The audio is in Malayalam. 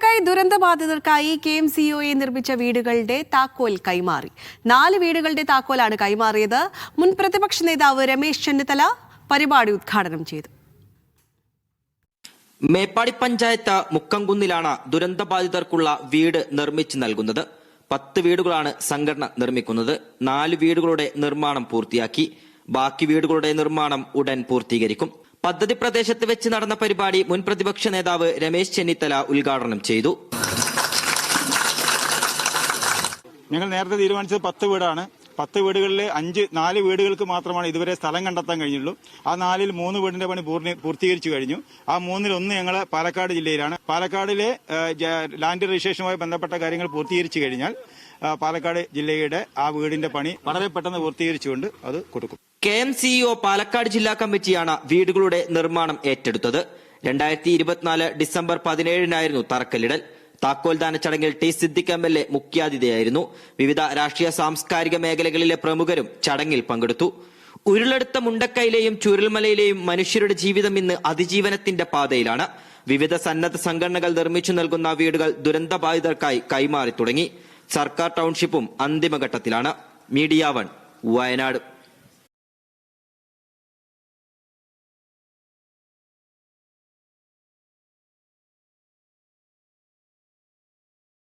മുണ്ടക്കൈ ദുരന്തബാധിതർക്കായി KMCOA നിർമ്മിച്ച വീടുകളുടെ താക്കോൽ കൈമാറി. 4 വീടുകളുടെ താക്കോലാണ് കൈമാറിയത്. മുൻ പ്രതിപക്ഷ നേതാവ് രമേശ് ചെന്നിത്തല പരിപാടി ഉദ്ഘാടനം ചെയ്തു. മേപ്പാടി പഞ്ചായത്ത് മുക്കംകുന്നിലാണ് ദുരന്തബാധിതർക്കുള്ള വീട് നിർമ്മിച്ചു നൽകുന്നത്. 10 വീടുകളാണ് സംഘടന നിർമ്മിക്കുന്നത്. 4 വീടുകളുടെ നിർമ്മാണം പൂർത്തിയാക്കി. ബാക്കി വീടുകളുടെ നിർമ്മാണം ഉടൻ പൂർത്തീകരിക്കും. പദ്ധതി പ്രദേശത്ത് വെച്ച് നടന്ന പരിപാടി മുൻ പ്രതിപക്ഷ നേതാവ് രമേശ് ചെന്നിത്തല ഉദ്ഘാടനം ചെയ്തു. ഞങ്ങൾ നേരത്തെ തീരുമാനിച്ചത് 10 വീടാണ്. 10 വീടുകളിലെ 4 വീടുകൾക്ക് മാത്രമാണ് ഇതുവരെ സ്ഥലം കണ്ടെത്താൻ കഴിഞ്ഞുള്ളൂ. ആ 4-ൽ 3 വീടിന്റെ പണി പൂർത്തീകരിച്ചു കഴിഞ്ഞു. ആ 3-ൽ 1 ഞങ്ങൾ പാലക്കാട് ജില്ലയിലാണ്. പാലക്കാടിലെ ലാൻഡ് രജിസ്ട്രേഷനുമായി ബന്ധപ്പെട്ട കാര്യങ്ങൾ പൂർത്തീകരിച്ചു കഴിഞ്ഞാൽ പാലക്കാട് ജില്ലയുടെ ആ വീടിന്റെ പണി വളരെ പെട്ടെന്ന് പൂർത്തീകരിച്ചുകൊണ്ട് അത് കൊടുക്കും. KMCO പാലക്കാട് ജില്ലാ കമ്മിറ്റിയാണ് വീടുകളുടെ നിർമ്മാണം ഏറ്റെടുത്തത്. 2024 ഡിസംബർ 17-നായിരുന്നു തറക്കല്ലിടൽ. താക്കോൽദാന ചടങ്ങിൽ T സിദ്ദിഖ് MLA മുഖ്യാതിഥിയായിരുന്നു. വിവിധ രാഷ്ട്രീയ സാംസ്കാരിക മേഖലകളിലെ പ്രമുഖരും ചടങ്ങിൽ പങ്കെടുത്തു. ഉരുളെടുത്ത മുണ്ടക്കൈയിലെയും ചുരൽമലയിലെയും മനുഷ്യരുടെ ജീവിതം ഇന്ന് അതിജീവനത്തിന്റെ പാതയിലാണ്. വിവിധ സന്നദ്ധ സംഘടനകൾ നിർമ്മിച്ചു നൽകുന്ന വീടുകൾ ദുരന്തബാധിതർക്കായി കൈമാറി തുടങ്ങി. സർക്കാർ ടൗൺഷിപ്പും അന്തിമഘട്ടത്തിലാണ്. മീഡിയ 1 വയനാട്.